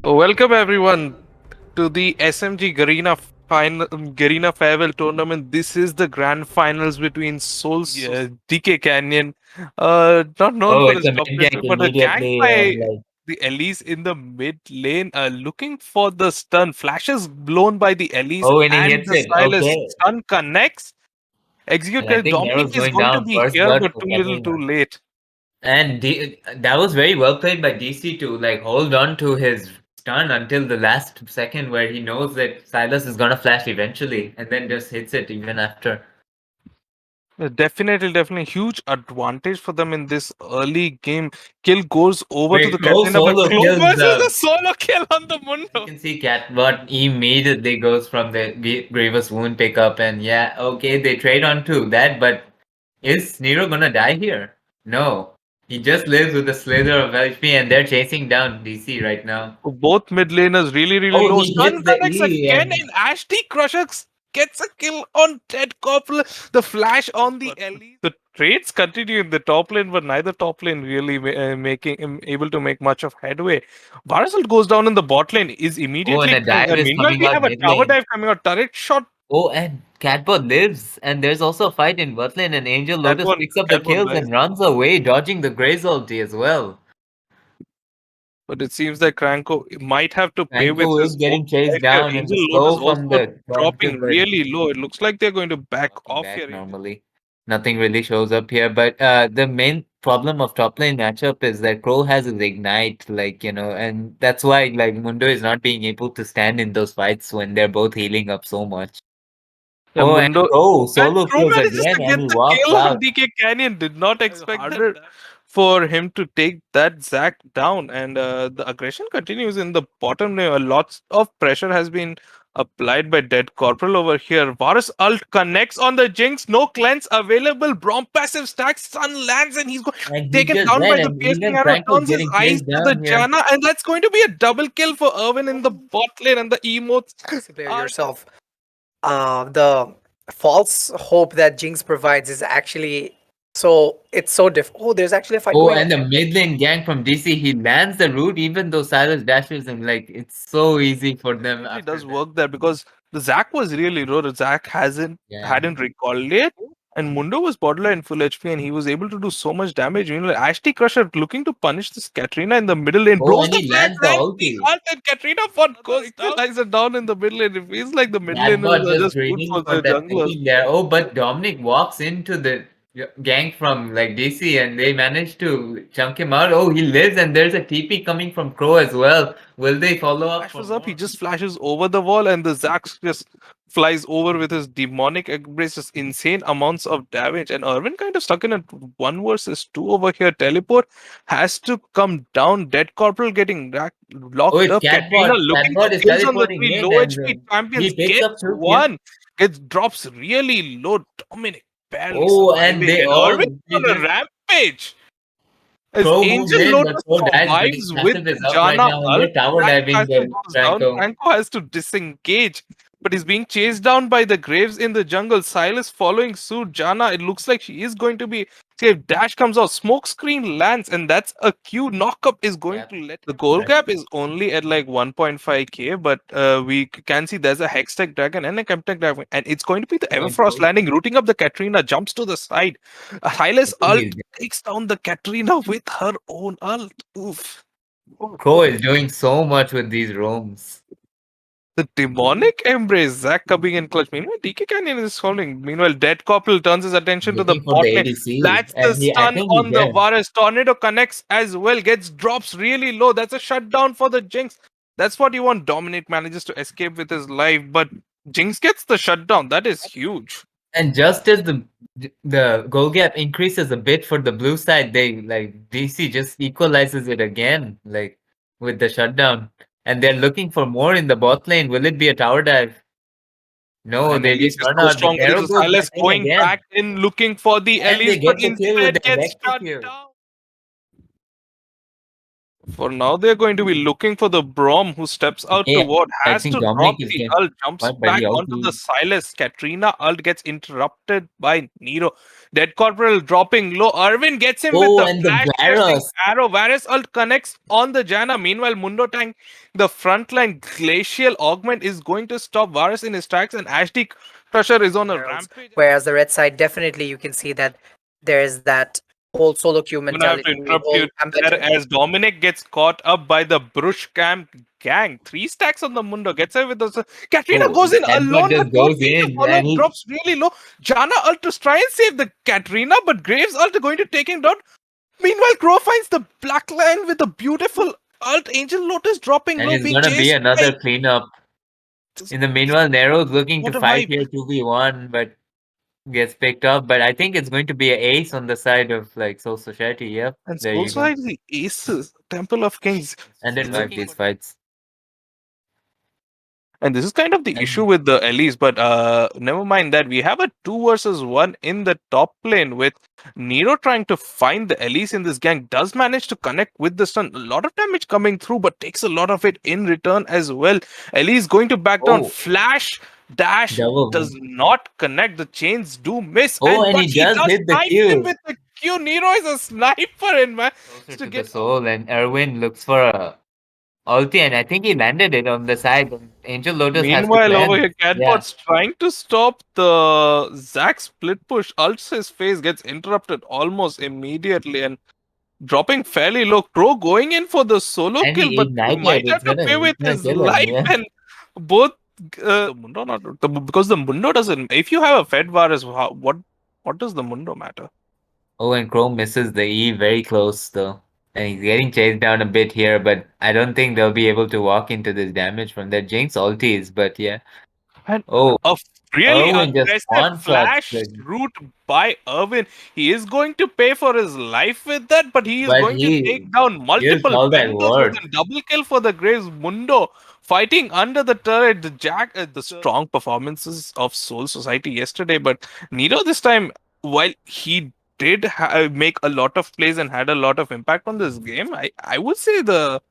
Welcome everyone to the SMG Garena Farewell Tournament. This is the grand finals between DK Canyon, not known Oh, for it's his a top main laner, gank but a gank immediately, by and like, the Elise in the mid lane, looking for the stun. Flashes blown by the Elise oh, and he and hits the it. Silas. Okay, Stun connects. and I Execute think Dominic Nero's is going going to down be first here, blood but for too little, too Katrina, late. and that was very well played by DC to like hold on to his stun until the last second, where he knows that Silas is gonna flash eventually, and then just hits it even after. Definitely huge advantage for them in this early game. Kill goes over to Wait, the Crow Katrina, but solo Clo kills versus a the. solo kill on the You Mundo. can see Cat, but he immediately goes from the Grievous wound pickup, and yeah, okay, they trade on to that, but is Nero gonna die here? No. He just lives with a slither of HP and they're chasing down DC right now. Both mid laners really Oh, low. he Stun hits the connects E again, and and Ashty Crusher gets a kill on Ted Koppel. The flash on the Ellie. The trades continue in the top lane, but neither top lane really making him able to make much of headway. Barzal goes down in the bot lane, is oh, and immediately a killed. dive And is meanwhile, coming we out have a mid tower lane. dive coming out. Turret shot. Oh, and Catbot lives, and there's also a fight in bot lane, and Angel Lotus picks up the Cat one kills dies. and runs away, dodging the Graze ulti as well. But it seems that Cranko might have to pay with Franco is his own getting chased life here. down, and Angel the Lotus slow from also the dropping predator, but really low. It looks like they're going to back walking off back here. normally. Nothing really shows up here, but the main problem of top lane matchup is that Crow has his ignite, and that's why like Mundo is not being able to stand in those fights when they're both healing up so much. Yeah, Oh, and Mundo Crow and solo Crow kills manages again, to and get he the walks kill on out. DK Canyon. Did not expect harder for him to take that Zac down, and the aggression continues in the bottom lane. Lots of pressure has been applied by Dead Corporal over here. Varus ult connects on the Jinx. No cleanse available. Brom passive stack. Sun lands, and he's And he's taken just down by dead, the and piercing even arrow. Franco's Turns his getting eyes chased to the down here. Janna, and that's going to be a double kill for Irwin in the bot lane, and the emotes Player are yourself. The false hope that Jinx provides is actually it's so difficult. Oh, there's actually a fight Oh, going on. and the mid lane gang from DC, he lands the root even though Silas dashes him. Like, it's so easy for them really after does that. work there because the Zac was really low. The Zac Yeah. hadn't recalled it, and Mundo was borderline full HP, and he was able to do so much damage. Ashty Crusher looking to punish this Katrina in the middle lane, Oh, blows and the he flag, lands the ranks the ulti. ult, and Katrina for goes equalizer down in the middle lane. It feels like the mid laners Catbot are just just food greeting for for the that junglers. picking there. Oh, but Dominic walks into the gang from like DC and they manage to chunk him out. Oh, he lives and there's a TP coming from Crow as well. Will they follow up Flash for was up, he more? just flashes over the wall, and the Zax just flies over with his demonic embrace, just insane amounts of damage. And Irvin kind of stuck in a 1 versus 2 over here. Teleport has to come down. Dead Corporal getting Oh, locked it's up. Katrina Catbot. looking for Catbot is kills on the teleporting three in low and HP he champions. picks up Gets 2 kills. one. Gets drops really low. Dominic barely Oh, and surviving. they And all Irvin they on a just rampage. As Crow moves Angel in, but Lotus Crow dies, but his survives with passive is up right Janna now and ult, they're tower that diving passive the goes down. Franco. Franco has to disengage, but he's being chased down by the Graves in the jungle. Silas following suit. Janna, it looks like she is going to be saved. Dash comes out, smoke screen lands, and that's a Q knockup is going Yep. to let the goal gap is only at like 1.5k, but we can see there's a Hextech Dragon and a Chemtech Dragon, and it's going to be the Oh, and Everfrost landing, rooting up the Katrina, jumps to the side. Silas ult takes down the Katrina with her own ult. Oof. Crow is doing so much with these roams. The demonic embrace, Zac coming in clutch. Meanwhile, DK Canyon is holding. Meanwhile, Dead Koppel turns his attention to the Looking for the bot lane. ADC, That's the and I stun think he's on the dead. Varus. Tornado connects as well, gets drops really low. That's a shutdown for the Jinx. That's what you want. Dominic manages to escape with his life, but Jinx gets the shutdown. That is huge. And just as the goal gap increases a bit for the blue side, they like DC just equalizes it again, like with the shutdown. And they're looking for more in the bot lane. Will it be a tower dive? No, And they Elise just is run so out. The strong. arrow Elise goes back Silas in going again. back in looking for the And they Elise, but get the kill with instead the gets shut execute. down. For now, they're going to be looking for the Brom who steps out Yeah, to what I has think to Dominic drop is the getting ult, jumps caught by back the onto the ulti. Silas. Katrina ult gets interrupted by Nero. Dead Corporal dropping low. Irvin gets him with Oh, the and the flash chasing Varus. arrow. Varus ult connects on the Janna. Meanwhile, Mundo Tank, the frontline glacial augment is going to stop Varus in his tracks, and Ashdy Crusher is on a Heralds. rampage. Whereas the red side, definitely you can see that there is that whole solo queue I'm gonna have to mentality, interrupt whole you there ambition. as Dominic gets caught up by the Brush Camp gang. 3 stacks on the Mundo. Gets away with those. Katrina Oh, goes in Edward alone, just but don't goes need to in follow and up. he. Drops really low. Jana ult to try and save the Katrina, but Graves ult going to take him down. Meanwhile, Crow finds the black line with a beautiful ult. Angel Lotus dropping And low, it's being gonna be chased by. another cleanup. In the meanwhile, Nero's looking to What a fight vibe. here 2v1, but gets picked up. But I think it's going to be an ace on the side of like Soul Society. Yep, And there you also go. the Aces, Temple of Kings. And then survive these fights. And this is kind of the issue And with the Elise, but never mind that. We have a 2 versus 1 in the top lane with Nero trying to find the Elise in this gang. Does manage to connect with the stun. A lot of damage coming through, but takes a lot of it in return as well. Elise going to back down. oh, Flash dash double. does not connect. The chains do miss, Oh, and and but he he does does hit the snipe him Q with the Q. Nero is a sniper in man closer to to the get. soul, and Erwin looks for a ulti, and I think he landed it on the side. And Angel Lotus has to Meanwhile, over cleanse. here, Yeah, Catbot's trying to stop the Zack split push. Ults his face gets interrupted almost immediately and dropping fairly low. Crow going in for the solo and kill, he but ignited. might have to pay It's with gonna his kill him. life Yeah. and both. The Mundo not because the Mundo doesn't. If you have a Fed virus, what does the Mundo matter? Oh, and Chrome misses the E very close though. And he's getting chased down a bit here, but I don't think they'll be able to walk into this damage from their Jinx ultis, but yeah. And Oh, a really Erwin just aggressive one shots, flash route by Irvin. He is going to pay for his life with that, but he is but going to he take down gives multiple all that vendors with work. a double kill for the Graves. Mundo fighting under the turret. The strong performances of Soul Society yesterday, but Nero this time, while he did make a lot of plays and had a lot of impact on this game, I would say the